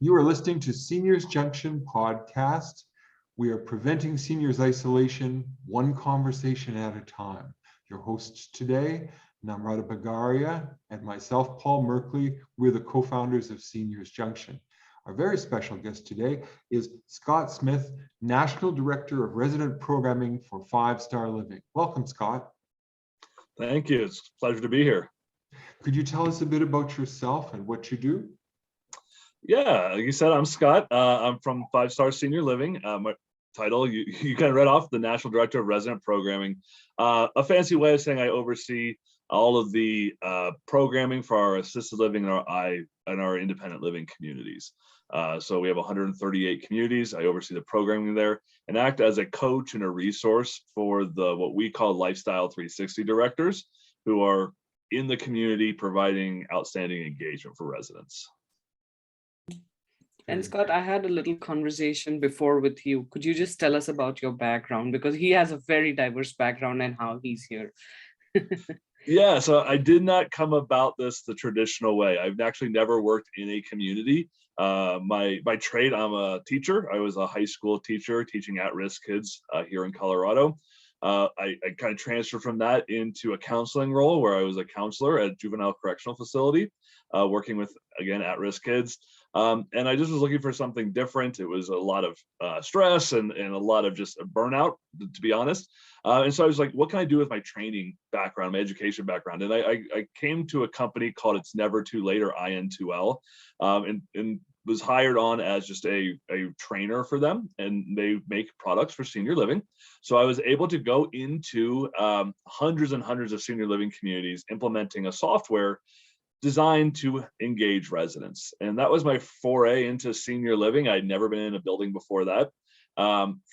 You are listening to Seniors Junction podcast. We are preventing seniors isolation, one conversation at a time. Your hosts today, Namrata Bagaria, and myself, Paul Merkley. We're the co-founders of Seniors Junction. Our very special guest today is Scott Smith, National Director of Resident Programming for 5-Star Living. Welcome, Scott. Thank you. It's a pleasure to be here. Could you tell us a bit about yourself and what you do? Yeah, like you said, I'm Scott. I'm from 5-Star Senior Living. My title, you kind of read off, the National Director of Resident Programming. A fancy way of saying I oversee all of the programming for our assisted living and our independent living communities. So we have 138 communities. I oversee the programming there and act as a coach and a resource for what we call Lifestyle 360 directors, who are in the community providing outstanding engagement for residents. And Scott, I had a little conversation before with you. Could you just tell us about your background? Because he has a very diverse background and how he's here. Yeah, so I did not come about this the traditional way. I've actually never worked in a community. By trade, I'm a teacher. I was a high school teacher teaching at-risk kids here in Colorado. I kind of transferred from that into a counseling role where I was a counselor at a juvenile correctional facility, working with, again, at-risk kids. And I just was looking for something different. It was a lot of stress and a lot of just burnout, to be honest. And so I was like, what can I do with my training background, my education background? And I came to a company called It's Never Too Late, or IN2L, and was hired on as just a trainer for them, and they make products for senior living. So I was able to go into hundreds and hundreds of senior living communities implementing a software designed to engage residents. And that was my foray into senior living. I'd never been in a building before that.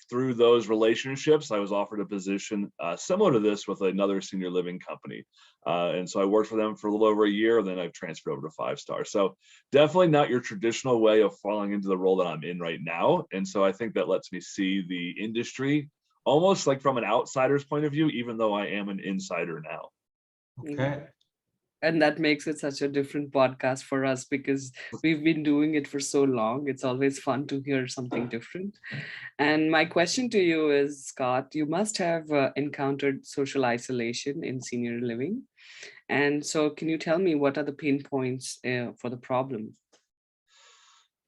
Through those relationships, I was offered a position similar to this with another senior living company. And so I worked for them for a little over a year, and then I've transferred over to 5-Star. So definitely not your traditional way of falling into the role that I'm in right now. And so I think that lets me see the industry almost like from an outsider's point of view, even though I am an insider now. Okay. And that makes it such a different podcast for us because we've been doing it for so long. It's always fun to hear something different. And my question to you is, Scott, you must have encountered social isolation in senior living. And so can you tell me what are the pain points for the problem?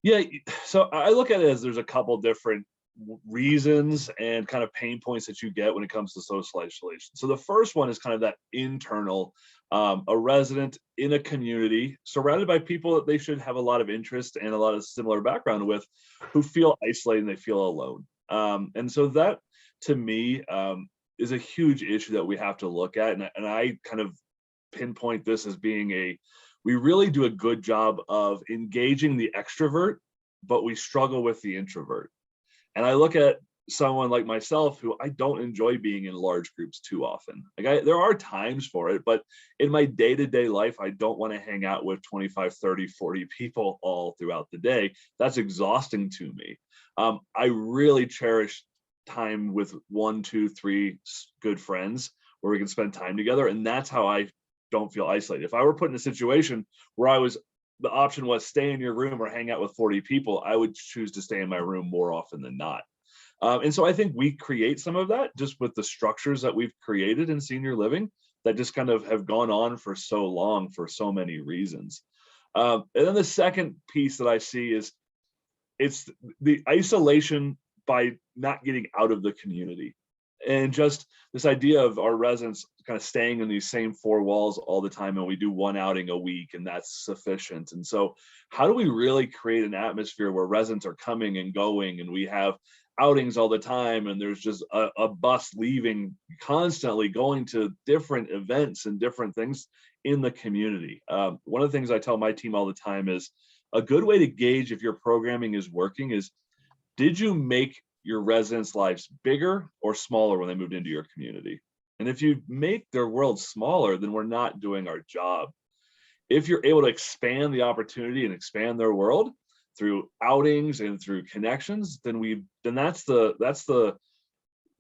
Yeah, so I look at it as there's a couple different reasons and kind of pain points that you get when it comes to social isolation. So the first one is kind of that internal, a resident in a community surrounded by people that they should have a lot of interest and a lot of similar background with, who feel isolated and they feel alone. And so that, to me, is a huge issue that we have to look at. And I kind of pinpoint this as being we really do a good job of engaging the extrovert, but we struggle with the introvert. And I look at someone like myself who I don't enjoy being in large groups too often. There are times for it, but in my day-to-day life, I don't want to hang out with 25, 30, 40 people all throughout the day. That's exhausting to me. I really cherish time with 1, 2, 3 good friends where we can spend time together. And that's how I don't feel isolated. If I were put in a situation where the option was stay in your room or hang out with 40 people, I would choose to stay in my room more often than not. And so I think we create some of that just with the structures that we've created in senior living that just kind of have gone on for so long for so many reasons. And then the second piece that I see is it's the isolation by not getting out of the community. And just this idea of our residents kind of staying in these same 4 walls all the time, and we do 1 outing a week and that's sufficient. And so how do we really create an atmosphere where residents are coming and going, and we have outings all the time, and there's just a bus leaving constantly, going to different events and different things in the community? One of the things I tell my team all the time is a good way to gauge if your programming is working is, did you make your residents' lives bigger or smaller when they moved into your community? And if you make their world smaller, then we're not doing our job. If you're able to expand the opportunity and expand their world through outings and through connections, then that's the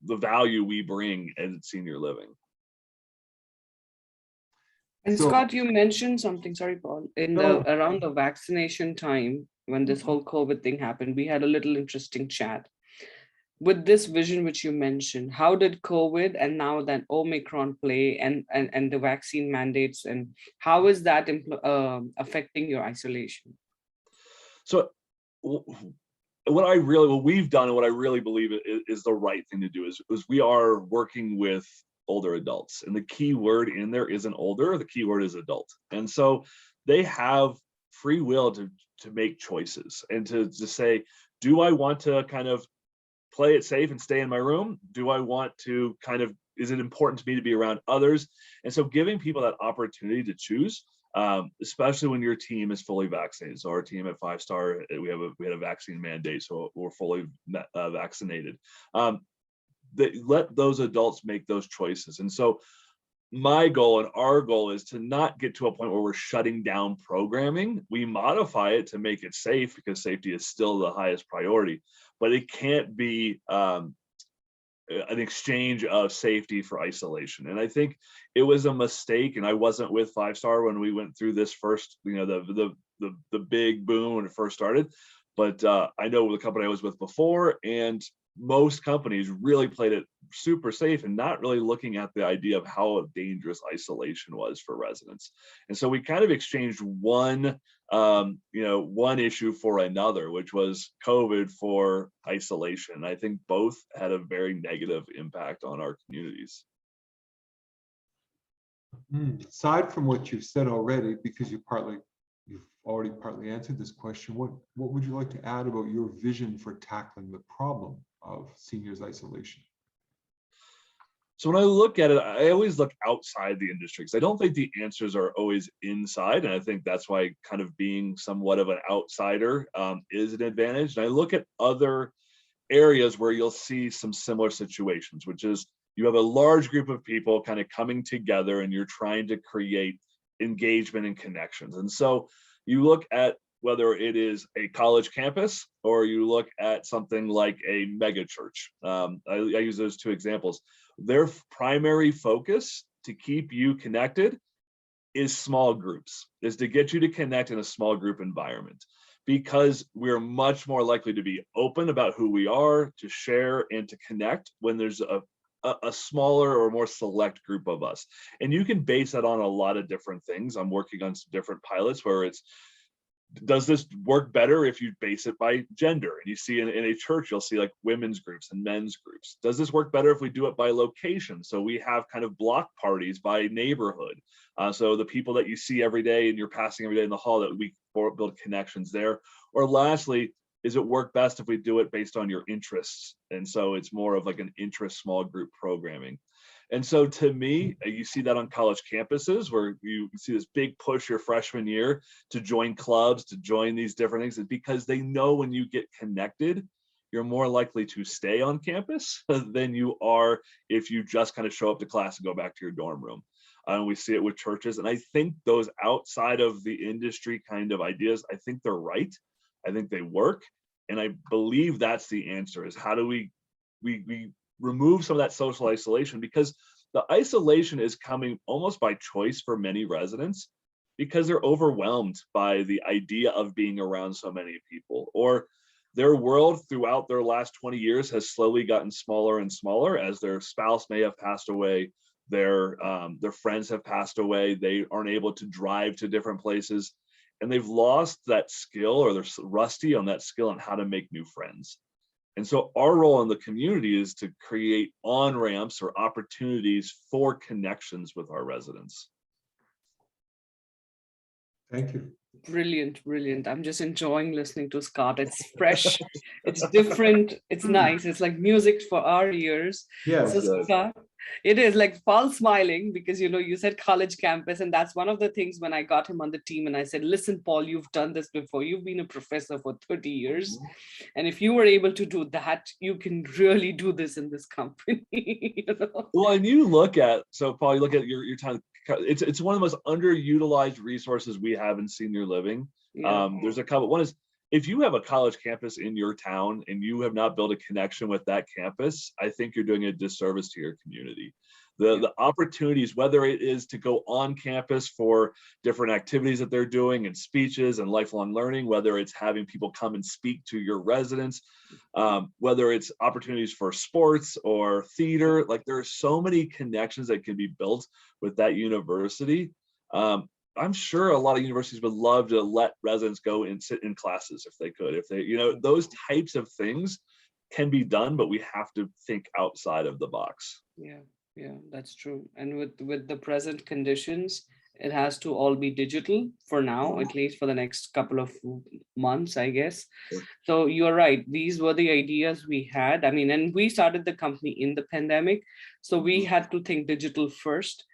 value we bring in senior living. And Scott, you mentioned something, sorry, Paul, around the vaccination time, when this whole COVID thing happened. We had a little interesting chat. With this vision which you mentioned, how did COVID and now that Omicron play, and the vaccine mandates, and how is that affecting your isolation? So what we've done and what I really believe is the right thing to do is we are working with older adults, and the key word in there isn't older, the key word is adult. And so they have free will to make choices and to say, do I want to kind of play it safe and stay in my room? Do I want to is it important to me to be around others? And so giving people that opportunity to choose, especially when your team is fully vaccinated. So our team at 5-star, we had a vaccine mandate, so we're fully vaccinated. Let those adults make those choices. And so my goal and our goal is to not get to a point where we're shutting down programming. We modify it to make it safe because safety is still the highest priority, but it can't be an exchange of safety for isolation. And I think it was a mistake, and I wasn't with 5-star when we went through this first, the big boom when it first started. But I know the company I was with before, and most companies really played it super safe and not really looking at the idea of how dangerous isolation was for residents. And so we kind of exchanged one issue for another, which was COVID for isolation. I think both had a very negative impact on our communities. Aside from what you've said already, because you've already partly answered this question, what would you like to add about your vision for tackling the problem of seniors isolation? So when I look at it, I always look outside the industry because I don't think the answers are always inside. And I think that's why kind of being somewhat of an outsider is an advantage. And I look at other areas where you'll see some similar situations, which is you have a large group of people kind of coming together and you're trying to create engagement and connections. And so you look at whether it is a college campus or you look at something like a mega church. I use those two examples. Their primary focus to keep you connected is small groups, is to get you to connect in a small group environment, because we're much more likely to be open about who we are, to share and to connect when there's a smaller or more select group of us. And you can base that on a lot of different things. I'm working on some different pilots where it's, does this work better if you base it by gender? And you see in a church, you'll see like women's groups and men's groups. Does this work better if we do it by location? So we have kind of block parties by neighborhood. So the people that you see every day and you're passing every day in the hall, that we build connections there. Or lastly, is it work best if we do it based on your interests? And so it's more of like an interest small group programming. And so to me, you see that on college campuses where you see this big push your freshman year to join clubs, to join these different things, because they know when you get connected, you're more likely to stay on campus than you are if you just kind of show up to class and go back to your dorm room. And we see it with churches. And I think those outside of the industry kind of ideas, I think they're right. I think they work. And I believe that's the answer, is how do we remove some of that social isolation, because the isolation is coming almost by choice for many residents because they're overwhelmed by the idea of being around so many people, or their world throughout their last 20 years has slowly gotten smaller and smaller as their spouse may have passed away, their friends have passed away, they aren't able to drive to different places, and they've lost that skill, or they're rusty on that skill on how to make new friends. And so our role in the community is to create on-ramps or opportunities for connections with our residents. Thank you. Brilliant, brilliant. I'm just enjoying listening to Scott. It's fresh, it's different, it's nice. It's like music for our ears. Yes. So Scott, it is like Paul smiling because, you said college campus, and that's one of the things when I got him on the team and I said, listen, Paul, you've done this before. You've been a professor for 30 years. And if you were able to do that, you can really do this in this company. Well, and you look at, so Paul, you look at your time, it's one of the most underutilized resources we have in senior living. Yeah. There's a couple. One is, if you have a college campus in your town and you have not built a connection with that campus, I think you're doing a disservice to your community. the opportunities, whether it is to go on campus for different activities that they're doing and speeches and lifelong learning, whether it's having people come and speak to your residents, whether it's opportunities for sports or theater. Like, there are so many connections that can be built with that university. I'm sure a lot of universities would love to let residents go and sit in classes if they could, if they, you know, those types of things can be done, but we have to think outside of the box. Yeah, that's true. And with the present conditions, it has to all be digital for now, at least for the next couple of months, I guess. Sure. So you're right. These were the ideas we had. I mean, and we started the company in the pandemic, so we had to think digital first.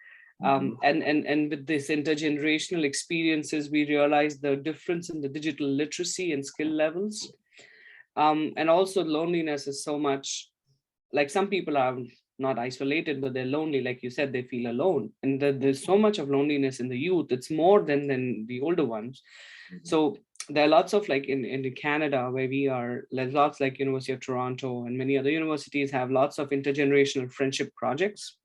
And with this intergenerational experiences, we realized the difference in the digital literacy and skill levels. And also loneliness is so much, like, some people are not isolated, but they're lonely. Like you said, they feel alone. And there's so much of loneliness in the youth. It's more than the older ones. So there are lots of, like in Canada where we are, there's lots, like University of Toronto and many other universities have lots of intergenerational friendship projects.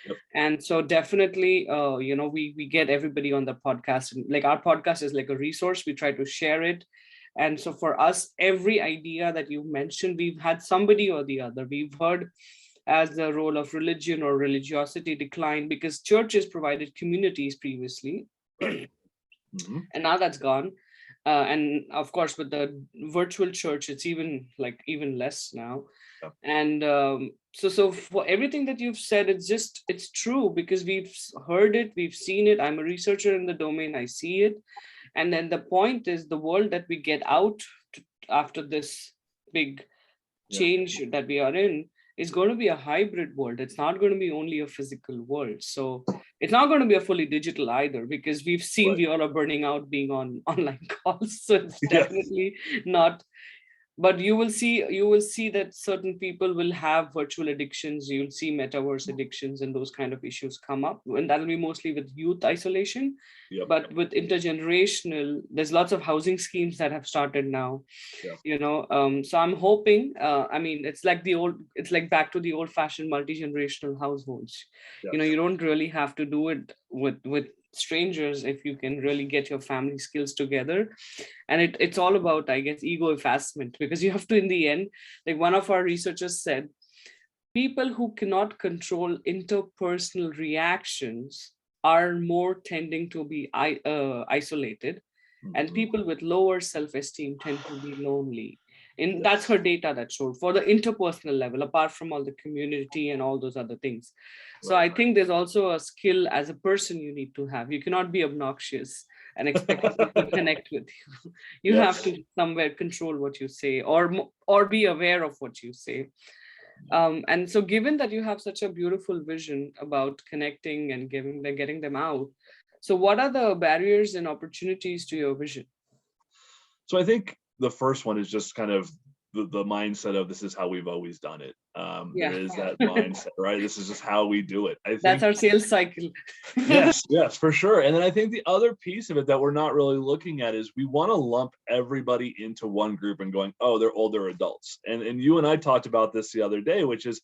Yep. And so definitely, we get everybody on the podcast. And like, our podcast is like a resource. We try to share it. And so for us, every idea that you mentioned, we've had somebody or the other. We've heard as the role of religion or religiosity decline because churches provided communities previously. Right. And now that's gone. And of course, with the virtual church, it's even less now. Yeah. And so for everything that you've said, it's true because we've heard it, we've seen it. I'm a researcher in the domain, I see it. And then the point is the world that we get out after this big change that we are in is going to be a hybrid world. It's not going to be only a physical world. So it's not going to be a fully digital either, because we've seen we all are burning out being on online calls. So it's definitely not. But you will see that certain people will have virtual addictions. You'll see metaverse addictions and those kind of issues come up, and that'll be mostly with youth isolation. But with intergenerational, there's lots of housing schemes that have started now. So I'm hoping. I mean, it's like back to the old-fashioned multi-generational households. You don't really have to do it with strangers if you can really get your family skills together. And it's all about, I guess, ego effacement, because you have to, in the end, like one of our researchers said, people who cannot control interpersonal reactions are more tending to be isolated, and people with lower self-esteem tend to be lonely. And that's her data that showed for the interpersonal level, apart from all the community and all those other things. So I think there's also a skill as a person you need to have. You cannot be obnoxious and expect people to connect with you. You have to somewhere control what you say, or be aware of what you say. And so given that you have such a beautiful vision about connecting and getting them out, so what are the barriers and opportunities to your vision? So I think the first one is just kind of the mindset of, this is how we've always done it. There is that mindset, right? This is just how we do it. I think that's our sales cycle. yes, for sure. And then I think the other piece of it that we're not really looking at is we want to lump everybody into one group and going, oh, they're older adults. And you and I talked about this the other day, which is,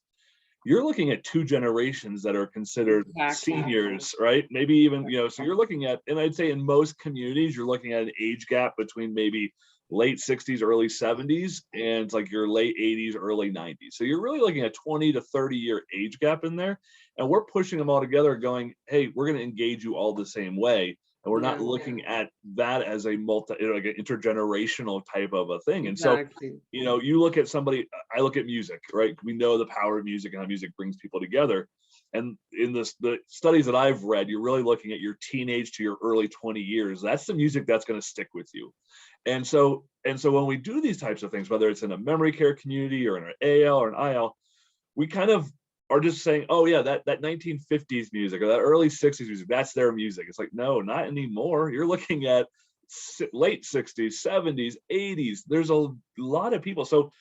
you're looking at two generations that are considered seniors, right? Maybe even, so you're looking at, and I'd say in most communities, you're looking at an age gap between maybe late 60s, early 70s, and it's like your late 80s, early 90s. So you're really looking at 20 to 30 year age gap in there. And we're pushing them all together going, hey, we're going to engage you all the same way. And we're not looking at that as a like an intergenerational type of a thing. And so, you look at somebody, I look at music, right? We know the power of music and how music brings people together. And in the studies that I've read, you're really looking at your teenage to your early 20 years. That's the music that's going to stick with you. And so when we do these types of things, whether it's in a memory care community or in an AL or an IL, we kind of are just saying, oh yeah, that 1950s music or that early 60s music, that's their music. It's like, no, not anymore. You're looking at late 60s, 70s, 80s. There's a lot of people. So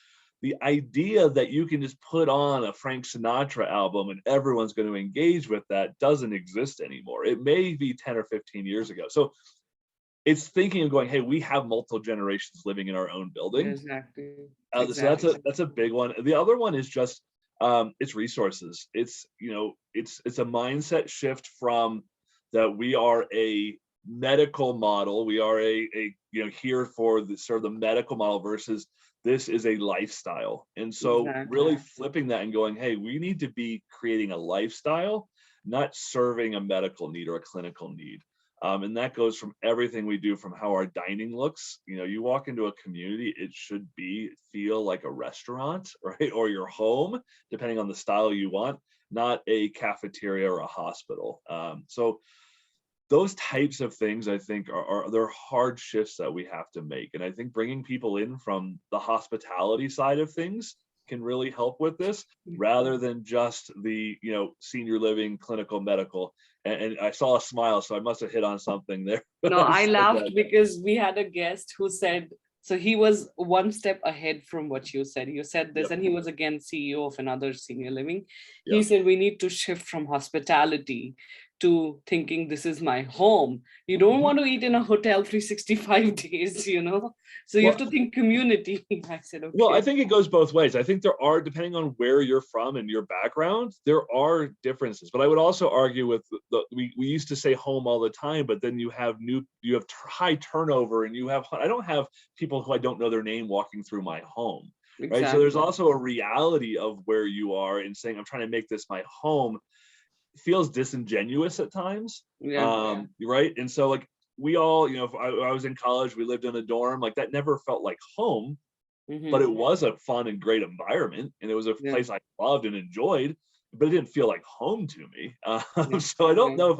the idea that you can just put on a Frank Sinatra album and everyone's going to engage with that doesn't exist anymore. It may be 10 or 15 years ago. So it's thinking of going, hey, we have multiple generations living in our own building. Exactly. So that's a big one. The other one is just, It's resources. It's, it's a mindset shift from that we are a medical model. We are here for the sort of the medical model versus this is a lifestyle. And so Exactly. really flipping that and going, hey, we need to be creating a lifestyle, not serving a medical need or a clinical need. And that goes from everything we do, from how our dining looks. You walk into a community, it should feel like a restaurant, right? Or your home, depending on the style you want, not a cafeteria or a hospital. So those types of things, I think, they're hard shifts that we have to make. And I think bringing people in from the hospitality side of things can really help with this, rather than just the senior living, clinical, medical. And I saw a smile, so I must have hit on something there. No, I laughed because we had a guest who said, so he was one step ahead from what you said. You said this, Yep. and he was again CEO of another senior living. Yep. He said we need to shift from hospitality to thinking this is my home. You don't want to eat in a hotel 365 days, So you have to think community. I said, okay. Well, I think it goes both ways. I think there are, depending on where you're from and your background, there are differences. But I would also argue with we used to say home all the time, but then you have high turnover, and I don't have people who I don't know their name walking through my home. Exactly. Right. So there's also a reality of where you are, and saying, I'm trying to make this my home, feels disingenuous at times. Right. And so like we all, if I was in college, we lived in a dorm, like that never felt like home, but it was a fun and great environment, and it was a place I loved and enjoyed, but it didn't feel like home to me. So I don't know if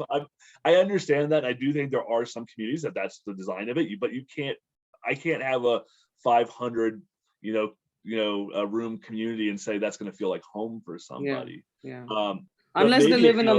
I understand that. I do think there are some communities that's the design of it, but I can't have a 500 a room community and say that's going to feel like home for somebody. Unless they live in a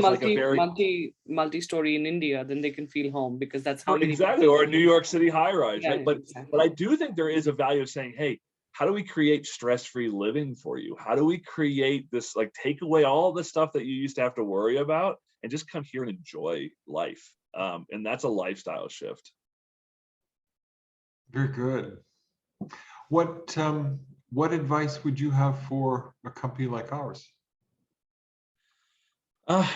multi-story in India, then they can feel home, because that's how exactly, or a New York City high rise, right? But I do think there is a value of saying, hey, how do we create stress-free living for you? How do we create this, like, take away all the stuff that you used to have to worry about and just come here and enjoy life? And that's a lifestyle shift. Very good. What advice would you have for a company like ours?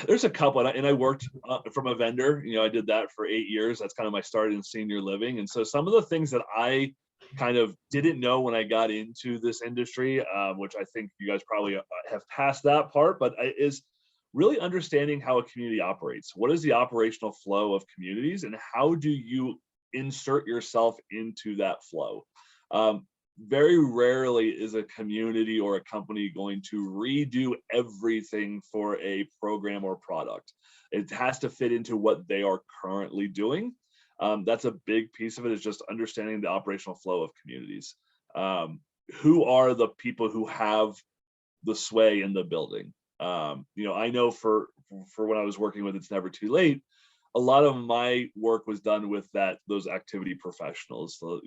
There's a couple, and I worked from a vendor. I did that for 8 years. That's kind of my start in senior living. And so some of the things that I kind of didn't know when I got into this industry, which I think you guys probably have passed that part, but is really understanding how a community operates. What is the operational flow of communities, and how do you insert yourself into that flow? Very rarely is a community or a company going to redo everything for a program or product. It has to fit into what they are currently doing. That's a big piece of it, is just understanding the operational flow of communities. Who are the people who have the sway in the building? I know for when I was working with It's Never Too Late, a lot of my work was done with those activity professionals. So,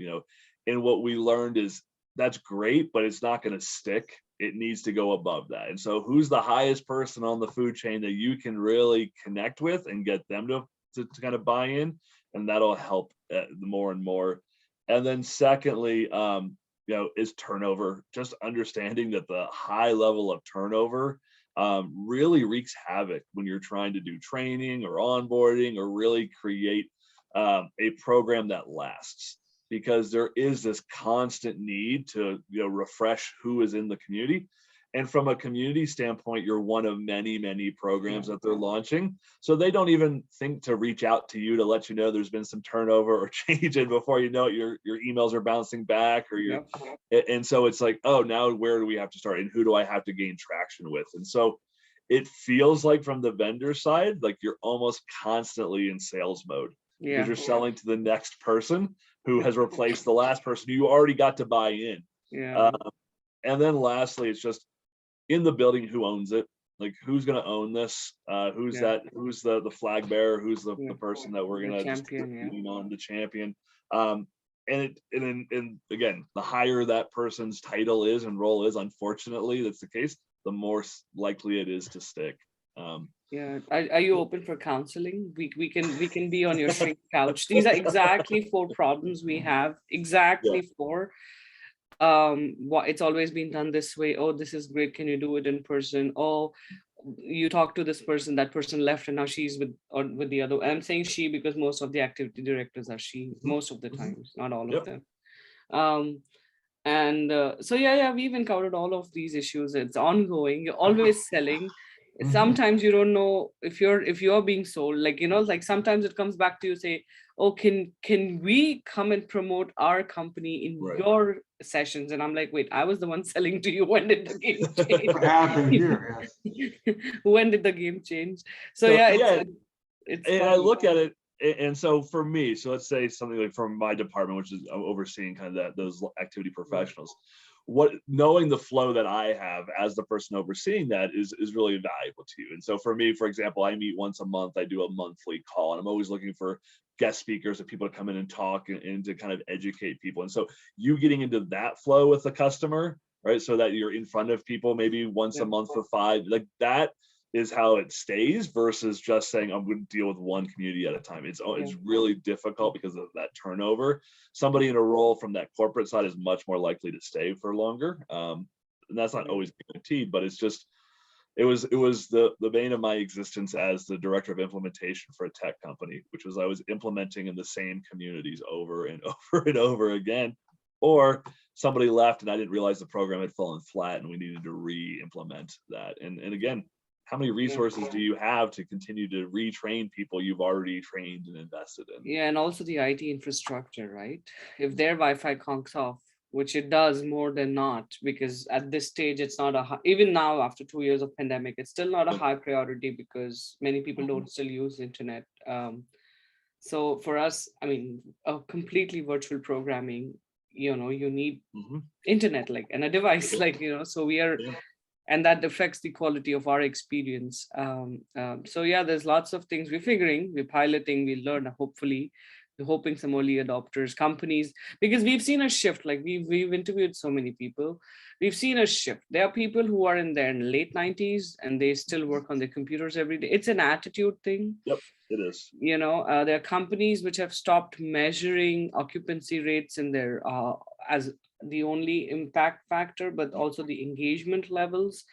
and what we learned is that's great, but it's not going to stick. It needs to go above that. And so who's the highest person on the food chain that you can really connect with and get them to kind of buy in? And that'll help more and more. And then secondly, is turnover. Just understanding that the high level of turnover really wreaks havoc when you're trying to do training or onboarding or really create a program that lasts, because there is this constant need to refresh who is in the community. And from a community standpoint, you're one of many, many programs that they're launching. So they don't even think to reach out to you to let you know there's been some turnover or change. And before you know it, your emails are bouncing back, and so it's like, oh, now where do we have to start? And who do I have to gain traction with? And so it feels like from the vendor side, like you're almost constantly in sales mode, because you're selling to the next person who has replaced the last person who you already got to buy in. And then lastly, it's just in the building, who owns it? Like, who's going to own this? Who's the flag bearer? Who's the person that we're going to just lean on, the champion? And again, the higher that person's title is and role is, unfortunately, that's the case, the more likely it is to stick. Are you open for counseling? We can be on your shrink couch. These are exactly 4 problems we have. Exactly 4. it's always been done this way. Oh, this is great, can you do it in person? Oh, you talk to this person, that person left and now she's with the other. I'm saying she because most of the activity directors are she, most of the times, not all of Yep. them. So yeah, we've encountered all of these issues. It's ongoing, you're always selling. Sometimes you don't know if you're being sold, like, like sometimes it comes back to you, say, oh, can we come and promote our company in Right. your sessions? And I'm like, wait, I was the one selling to you. When did the game change? What happened here? Yes. When did the game change? So So, yeah, yeah, it's and I funny. look at it, and so for me, so let's say something like from my department, which is overseeing kind of those activity professionals, what knowing the flow that I have as the person overseeing that is really valuable to you. And so for me, for example, I meet once a month, I do a monthly call, and I'm always looking for guest speakers and people to come in and talk and to kind of educate people. And so you getting into that flow with the customer, right? So that you're in front of people maybe once a month for 5, like that is how it stays versus just saying I'm going to deal with one community at a time. It's really difficult because of that turnover. Somebody in a role from that corporate side is much more likely to stay for longer. And that's not always guaranteed, but it's just, it was the bane of my existence as the director of implementation for a tech company, which was I was implementing in the same communities over and over and over again, or somebody left and I didn't realize the program had fallen flat and we needed to re-implement that. And again, how many resources do you have to continue to retrain people you've already trained and invested in? Yeah, and also the IT infrastructure, right? If their Wi-Fi conks off, which it does more than not, because at this stage it's not even now after 2 years of pandemic, it's still not a high priority because many people don't still use internet. So for us, I mean, a completely virtual programming, you need internet, like, and a device, like, so we are. And that affects the quality of our experience. So yeah, there's lots of things we're figuring, we're piloting, we learn, hopefully. We're hoping some early adopters, companies, because we've seen a shift. Like we've interviewed so many people. We've seen a shift. There are people who are in their late 90s and they still work on their computers every day. It's an attitude thing. Yep, it is. There are companies which have stopped measuring occupancy rates in their as the only impact factor, but also the engagement levels.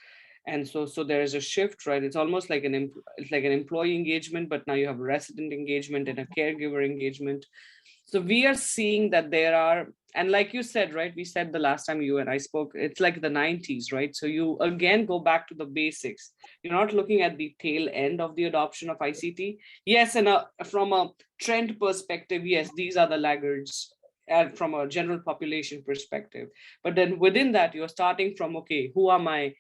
And so there is a shift, right? It's almost like it's like an employee engagement, but now you have a resident engagement and a caregiver engagement. So we are seeing that there are, and like you said, right, we said the last time you and I spoke, it's like the 90s, right? So you again go back to the basics. You're not looking at the tail end of the adoption of ICT. Yes, and from a trend perspective, yes, these are the laggards from a general population perspective. But then within that, you're starting from, okay, who are my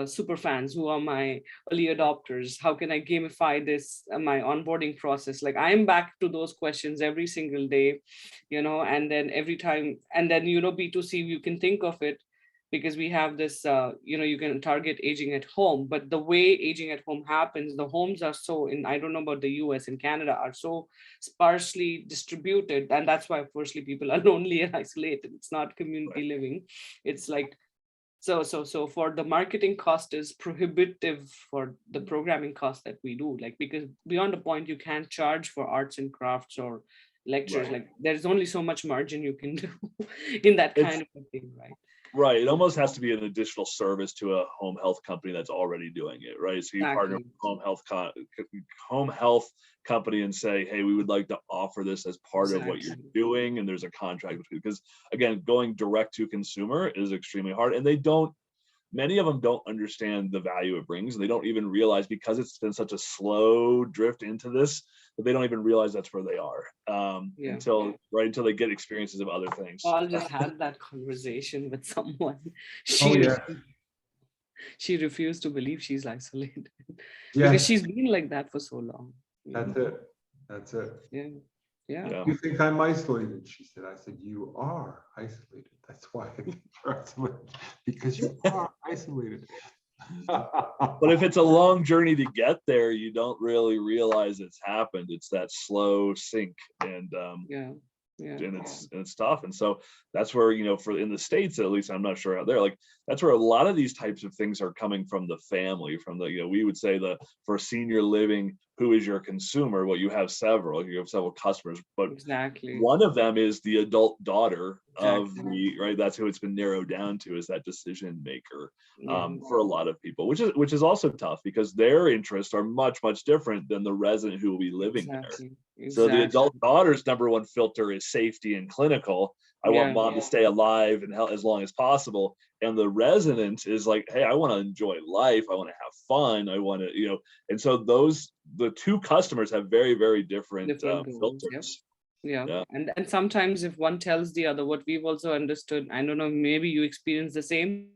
super fans? Who are my early adopters? How can I gamify this, my onboarding process? Like I'm back to those questions every single day, and then every time, and then, B2C, you can think of it because we have this, you can target aging at home, but the way aging at home happens, the homes are so, I don't know about the US and Canada, are so sparsely distributed. And that's why, firstly, people are lonely and isolated. It's not community living. It's like, so for the marketing cost is prohibitive for the programming cost that we do, like, because beyond a point, you can't charge for arts and crafts or lectures. Like there's only so much margin you can do in that kind of a thing, right? Right. It almost has to be an additional service to a home health company that's already doing it, right? So you partner with home health company and say, hey, we would like to offer this as part of what you're doing. And there's a contract between, because again, going direct to consumer is extremely hard. And many of them don't understand the value it brings. And they don't even realize, because it's been such a slow drift into this, that they don't even realize that's where they are until they get experiences of other things. Well, I'll just have that conversation with someone. She refused to believe she's isolated because she's been like that for so long. That's it. Yeah. You think I'm isolated? She said. I said, you are isolated. That's why I think you're isolated, because you are isolated. But if it's a long journey to get there, you don't really realize it's happened. It's that slow sink, and and it's tough. And so that's where, for in the States, at least, I'm not sure out there, like that's where a lot of these types of things are coming from the family, from the, we would say for senior living who is your consumer. Well, you have several customers, but Exactly. one of them is the adult daughter of Exactly. right. That's who it's been narrowed down to, is that decision maker Yeah. for a lot of people, which is also tough because their interests are much different than the resident who will be living there. Exactly. So the Exactly. adult daughter's number one filter is safety and clinical. I want Yeah. mom to stay alive and as long as possible. And the resident is like, hey, I want to enjoy life. I want to have fun. I want to, and so the two customers have very different Different goals. Yep. filters. Yeah. Yeah. And sometimes if one tells the other, what we've also understood, I don't know, maybe you experience the same.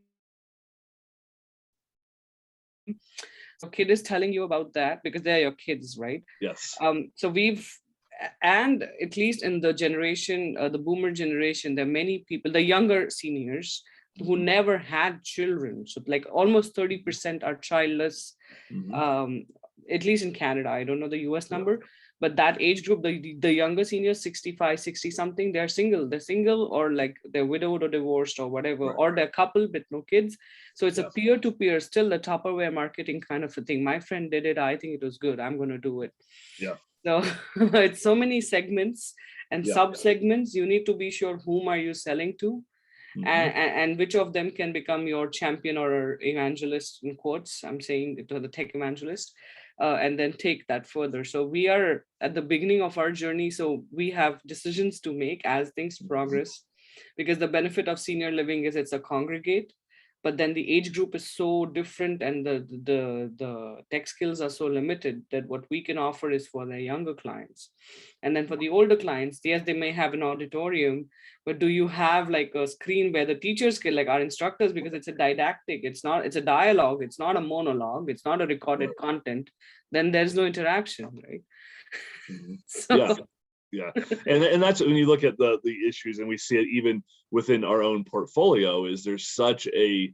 So kid is telling you about that because they're your kids, right? Yes. So and at least in the generation, the boomer generation, there are many people, the younger seniors who never had children. So like almost 30% are childless, Mhm. at least in Canada. I don't know the US number, but that age group, the younger seniors, 65, 60 something, they're single. They're single or like they're widowed or divorced or whatever, Right. or they're couple with no kids. So it's a Yes. peer-to-peer, still the Tupperware marketing kind of a thing. My friend did it. I think it was good. I'm going to do it. Yeah. So it's so many segments and Yeah. sub-segments. You need to be sure whom are you selling to, Mhm. and which of them can become your champion or evangelist, in quotes. I'm saying to the tech evangelist, and then take that further. So we are at the beginning of our journey. So we have decisions to make as things progress, because the benefit of senior living is it's a congregate, but then the age group is so different and the tech skills are so limited that what we can offer is for the younger clients. And then for the older clients, yes, they may have an auditorium, but do you have like a screen where the teachers can, like our instructors, because it's a didactic, it's a dialogue, it's not a monologue, it's not a recorded Right. content, then there's no interaction, right? Mhm. So Yeah, and that's when you look at the issues, and we see it even within our own portfolio. Is there's such a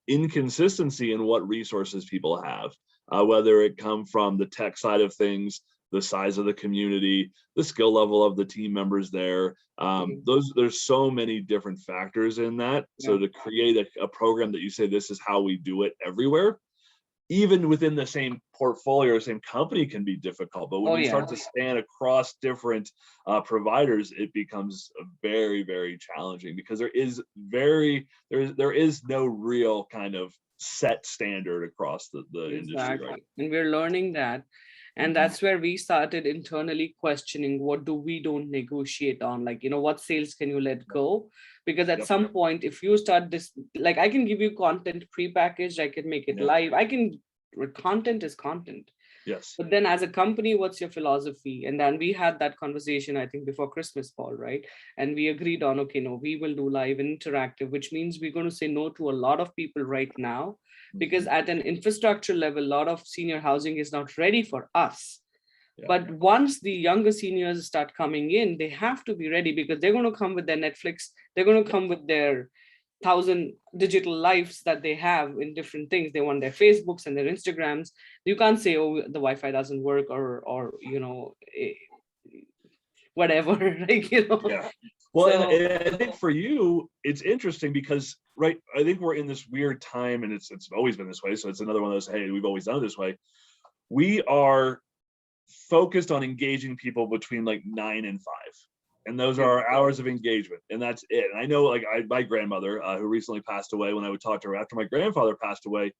inconsistency in what resources people have, whether it come from the tech side of things, the size of the community, the skill level of the team members there. There's so many different factors in that. yeah. So to create a program that you say this is how we do it everywhere, even within the same portfolio or same company, can be difficult. But when Oh you yeah. start to span across different providers, it becomes very challenging, because there is no real kind of set standard across the industry, right? Exactly. And we're learning that. And Mhm. that's where we started internally questioning, what do we don't negotiate on? Like, what sales can you let go? Because at Yep. some point, if you start this, like I can give you content prepackaged, I can make it Yeah. live. Content is content. Yes. But then as a company, what's your philosophy? And then we had that conversation, I think, before Christmas, Paul, right? And we agreed on, okay, no, we will do live and interactive, which means we're going to say no to a lot of people right now, because Mhm. at an infrastructure level, a lot of senior housing is not ready for us. Yeah. But once the younger seniors start coming in, they have to be ready, because they're going to come with their Netflix, they're going to come with their 1,000 digital lives that they have in different things. They want their Facebooks and their Instagrams. You can't say, oh, the Wi-Fi doesn't work, or whatever. Like, Yeah. Well, So and I think for you, it's interesting because, right, I think we're in this weird time, and it's always been this way. So it's another one of those, hey, we've always done it this way. We are focused on engaging people between like 9 and 5. And those are our hours of engagement, and that's it. And I know, like, my grandmother, who recently passed away, when I would talk to her after my grandfather passed away,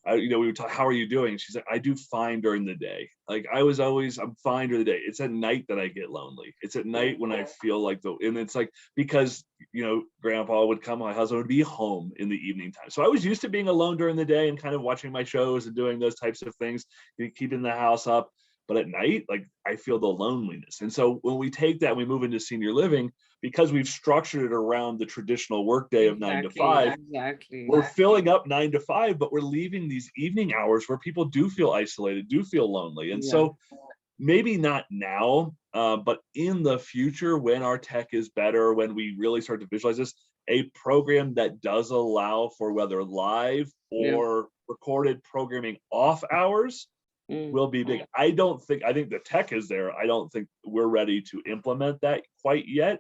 we would talk, how are you doing? She's like, I do fine during the day. Like, I'm fine during the day. It's at night that I get lonely. It's at night when I feel like and it's like, because, grandpa would come, my husband would be home in the evening time. So I was used to being alone during the day and kind of watching my shows and doing those types of things, keeping the house up. But at night, like, I feel the loneliness. And so when we take that and we move into senior living, because we've structured it around the traditional workday of 9 to 5, exactly. we're filling up 9 to 5, but we're leaving these evening hours where people do feel isolated, do feel lonely. And so maybe not now, but in the future, when our tech is better, when we really start to visualize this, a program that does allow for whether live or recorded programming off hours will be big. I think the tech is there. I don't think we're ready to implement that quite yet,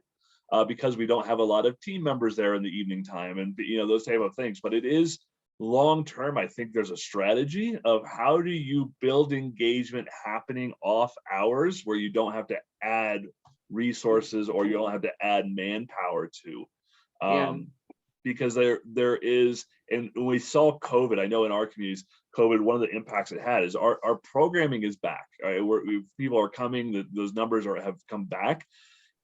because we don't have a lot of team members there in the evening time, and those type of things. But it is long term, I think there's a strategy of how do you build engagement happening off hours where you don't have to add resources or you don't have to add manpower to. Yeah. Because there is, and when we saw COVID, I know in our communities, COVID, one of the impacts it had is our programming is back. Right? People are coming, those numbers have come back.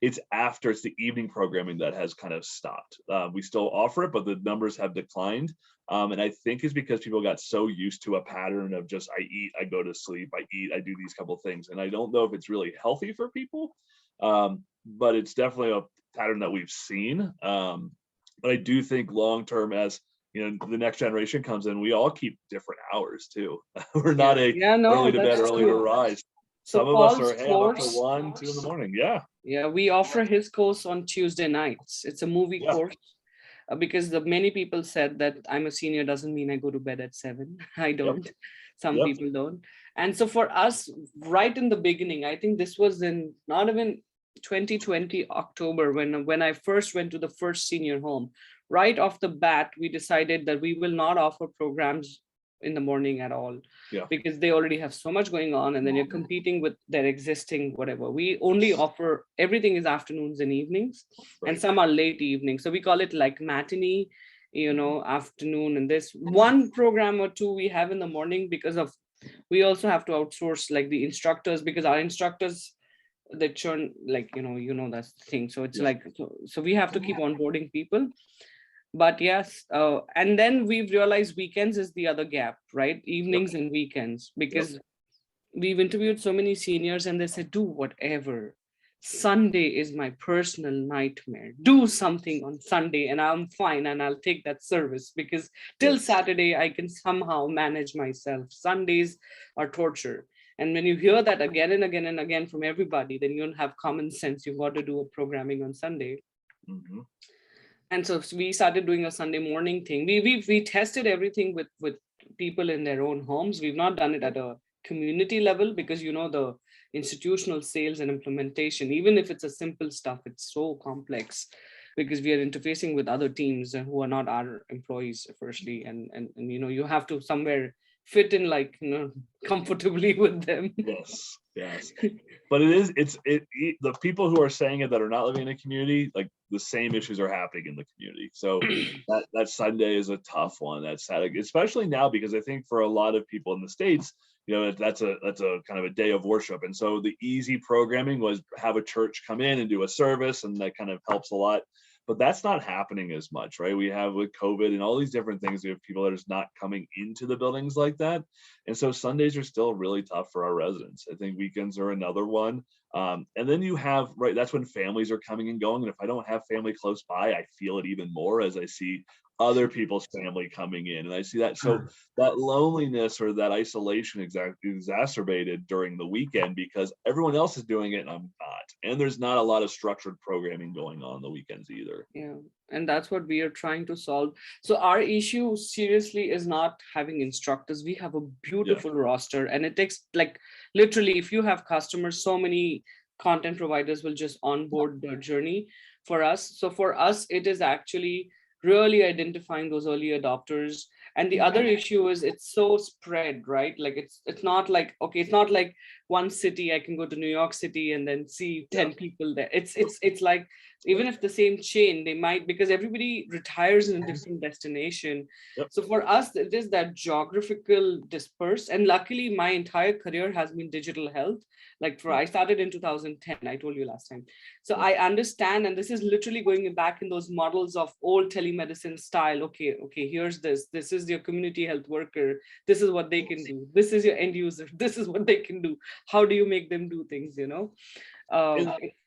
It's the evening programming that has kind of stopped. We still offer it, but the numbers have declined. And I think it's because people got so used to a pattern of just, I eat, I go to sleep, I eat, I do these couple of things. And I don't know if it's really healthy for people, but it's definitely a pattern that we've seen. But I do think long-term, as you know, the next generation comes in, we all keep different hours too. We're not early to bed, early to rise. So Some of us Paul's are, hey, I'm up to course, 1, 2 in the morning. Yeah. yeah, we offer his course on Tuesday nights. It's a movie Yeah. course because many people said that I'm a senior doesn't mean I go to bed at 7. I don't. Some people don't. And so for us, right in the beginning, I think this was in not even 2020 October when I first went to the first senior home. Right off the bat, we decided that we will not offer programs in the morning at all, because they already have so much going on, and then you're competing with their existing whatever. We only offer, everything is afternoons and evenings, and some are late evenings. So we call it like matinee, afternoon, and this one program or two we have in the morning because of, we also have to outsource like the instructors, because our instructors, they churn, like that's the thing. So it's like, so we have to keep onboarding people. But yes, and then we've realized weekends is the other gap, right? Evenings and weekends, because we've interviewed so many seniors and they said, do whatever. Sunday is my personal nightmare. Do something on Sunday and I'm fine, and I'll take that service, because till Saturday I can somehow manage myself. Sundays are torture. And when you hear that again and again and again from everybody, then you don't have common sense. You've got to do a programming on Sunday. Mm-hmm. And so we started doing a Sunday morning thing. We tested everything with people in their own homes. We've not done it at a community level, because the institutional sales and implementation, even if it's a simple stuff, it's so complex, because we are interfacing with other teams who are not our employees firstly, and you have to somewhere fit in, like comfortably with them. Yes. But the people who are saying it that are not living in a community, like the same issues are happening in the community. So that Sunday is a tough one. That's sad, especially now, because I think for a lot of people in the States, that's a kind of a day of worship. And so the easy programming was have a church come in and do a service, and that kind of helps a lot. But that's not happening as much, right? We have with COVID and all these different things, we have people that are just not coming into the buildings like that. And so Sundays are still really tough for our residents. I think weekends are another one. And then you have, right, that's when families are coming and going. And if I don't have family close by, I feel it even more as I see other people's family coming in. And I see that. So that loneliness or that isolation exacerbated during the weekend, because everyone else is doing it and I'm not. And there's not a lot of structured programming going on the weekends either. Yeah. And that's what we are trying to solve. So our issue seriously is not having instructors. We have a beautiful roster, and it takes, like, literally, if you have customers, so many content providers will just onboard their journey for us. So for us, it is actually really identifying those early adopters. And the other issue is it's so spread, right? Like it's not like, okay, it's not like one city, I can go to New York City and then see 10 people there. It's like, even if the same chain, they might, because everybody retires in a different destination. So for us, it is that geographical disperse. And luckily my entire career has been digital health. Like I started in 2010, I told you last time. So I understand, and this is literally going back in those models of old telemedicine style. Okay, here's this is your community health worker. This is what they can do. This is your end user. This is what they can do. How do you make them do things,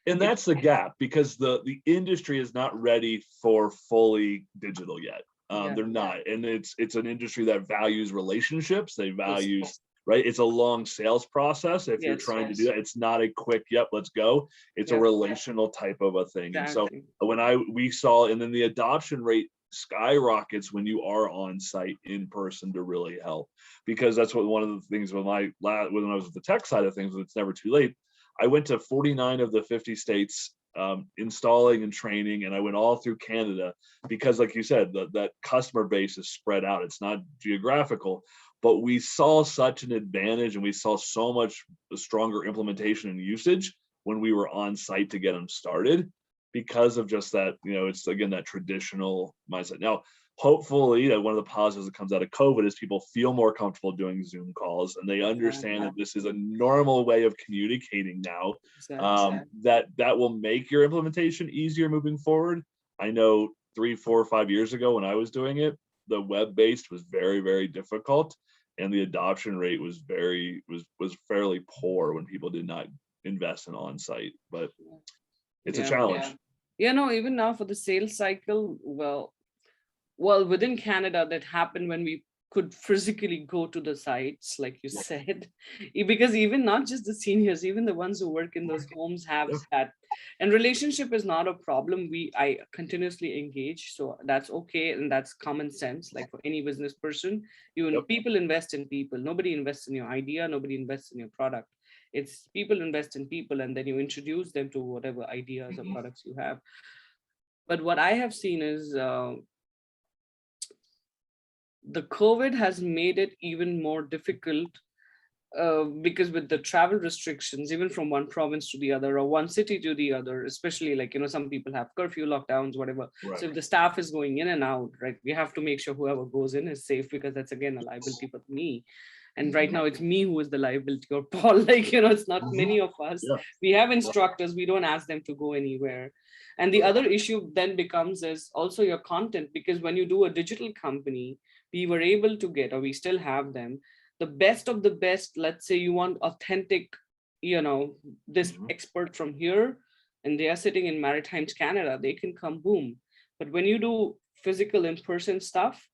and that's the gap, because the industry is not ready for fully digital yet. They're not, and it's an industry that values relationships. They value, right? It's a long sales process. If you're trying to do that, it's not a quick, yep, let's go. It's a relational type of a thing. Exactly. And so when we saw, and then the adoption rate skyrockets when you are on site in person to really help, because that's what one of the things when I was at the tech side of things, it's never too late. I went to 49 of the 50 states installing and training, and I went all through Canada because, like you said, that customer base is spread out. It's not geographical, but we saw such an advantage, and we saw so much stronger implementation and usage when we were on site to get them started because of just that, it's again that traditional mindset. Now, hopefully, that one of the positives that comes out of COVID is people feel more comfortable doing Zoom calls, and they understand that this is a normal way of communicating now. That will make your implementation easier moving forward. I know 3, 4, 5 years ago when I was doing it, the web-based was very, very difficult, and the adoption rate was fairly poor when people did not invest in on-site. But it's a challenge. No, even now for the sales cycle, well, within Canada, that happened when we could physically go to the sites, like you said, because even not just the seniors, even the ones who work in those homes have that. And relationship is not a problem. I continuously engage, so that's okay, and that's common sense. Like for any business person, people invest in people. Nobody invests in your idea. Nobody invests in your product. It's people invest in people, and then you introduce them to whatever ideas or products you have. But what I have seen is the COVID has made it even more difficult because with the travel restrictions, even from one province to the other or one city to the other, especially like, some people have curfew lockdowns, whatever. Right. So if the staff is going in and out, right, we have to make sure whoever goes in is safe, because that's again a liability for me. And right now it's me who is the liability, or Paul, like, it's not many of us. Yeah. We have instructors, we don't ask them to go anywhere. And the other issue then becomes is also your content, because when you do a digital company, we were able to get, or we still have them, the best of the best. Let's say you want authentic, this expert from here, and they are sitting in Maritimes, Canada, they can come, boom. But when you do physical in-person stuff,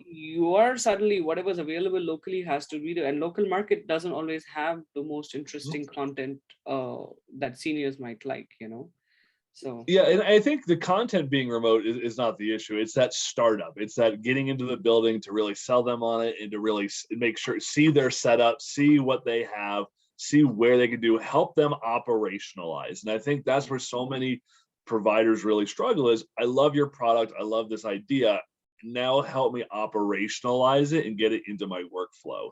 you are suddenly whatever's available locally has to be there, and local market doesn't always have the most interesting content that seniors might like, So and I think the content being remote is not the issue. It's that startup. It's that getting into the building to really sell them on it, and to really make sure, see their setup, see what they have, see where they can do, help them operationalize. And I think that's where so many providers really struggle is, I love your product, I love this idea, now help me operationalize it and get it into my workflow.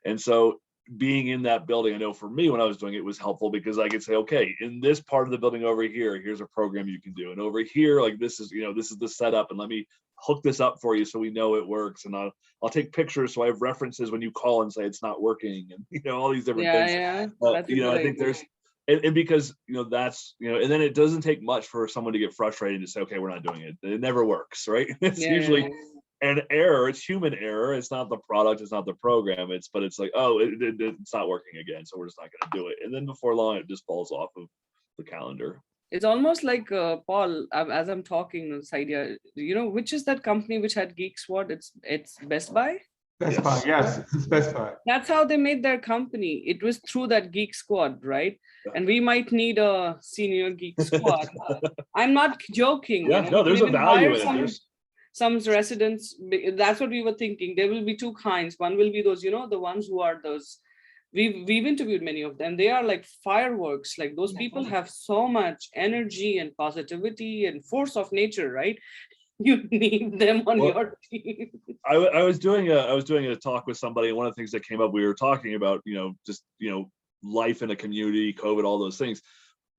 And so being in that building, I know for me when I was doing it was helpful, because I could say, okay, in this part of the building over here, here's a program you can do. And over here, like this is the setup, and let me hook this up for you so we know it works. And I'll take pictures so I have references when you call and say it's not working, and all these different things. I think there's and because that's and then it doesn't take much for someone to get frustrated and to say, okay, we're not doing it. It never works, right? It's usually an error. It's human error. It's not the product, it's not the program, but it's like, oh, it's not working again, so we're just not going to do it. And then before long it just falls off of the calendar. It's almost like Paul, as I'm talking this idea, which is that company which had Geek Squad? It's Best Buy. Best Buy, yes, it's Best Buy. That's how they made their company. It was through that Geek Squad, right? And we might need a senior Geek Squad. I'm not joking. No, there's a value in it. Some residents, that's what we were thinking. There will be two kinds. One will be those, the ones who are those, we've interviewed many of them. They are like fireworks. Like those people have so much energy and positivity and force of nature, right? You need them on your team. I was doing a talk with somebody, and one of the things that came up, we were talking about, just life in a community, COVID, all those things.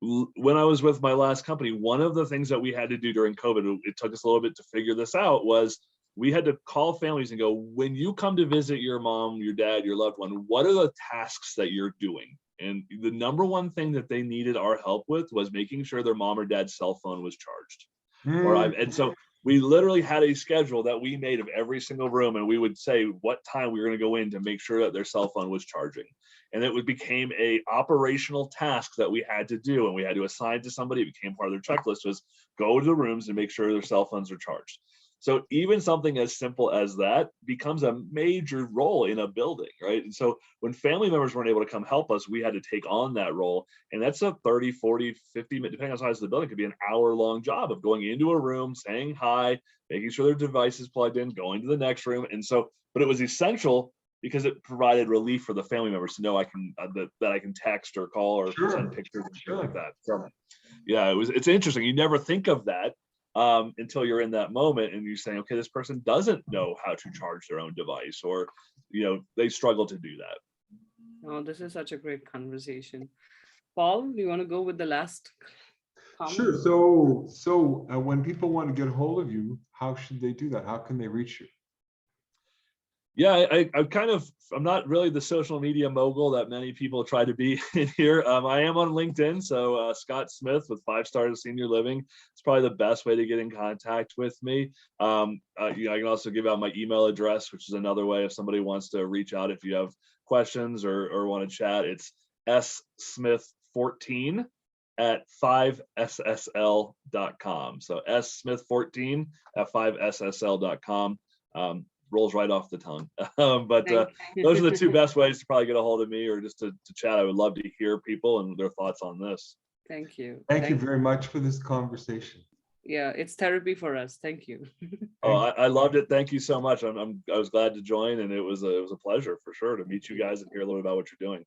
When I was with my last company, one of the things that we had to do during COVID, it took us a little bit to figure this out, was we had to call families and go, when you come to visit your mom, your dad, your loved one, what are the tasks that you're doing? And the number one thing that they needed our help with was making sure their mom or dad's cell phone was charged. And so we literally had a schedule that we made of every single room, and we would say what time we were going to go in to make sure that their cell phone was charging. And it became a operational task that we had to do, and we had to assign to somebody. It became part of their checklist, was go to the rooms and make sure their cell phones are charged. So even something as simple as that becomes a major role in a building, right? And so when family members weren't able to come help us, we had to take on that role. And that's a 30, 40, 50 minute, depending on the size of the building, could be an hour-long job of going into a room, saying hi, making sure their device is plugged in, going to the next room. And so, but it was essential because it provided relief for the family members to know I can that I can text or call or send pictures and things like that. So Yeah, it's interesting. You never think of that until you're in that moment and you're saying, okay, this person doesn't know how to charge their own device, or they struggle to do that. Oh, this is such a great conversation. Paul, you want to go with the last comment? Sure. So when people want to get a hold of you, how should they do that? How can they reach you? Yeah, I'm not really the social media mogul that many people try to be in here. I am on LinkedIn, so Scott Smith with 5 Stars Senior Living. It's probably the best way to get in contact with me. I can also give out my email address, which is another way if somebody wants to reach out if you have questions or want to chat. It's smith14 at 5ssl.com. So smith14 at 5ssl.com. Rolls right off the tongue. But those are the 2 best ways to probably get a hold of me, or just to chat. I would love to hear people and their thoughts on this. Thank you. Thank you very much for this conversation. Yeah, it's therapy for us. Thank you. Oh, I loved it. Thank you so much. I was glad to join, and it was a pleasure for sure to meet you guys and hear a little bit about what you're doing.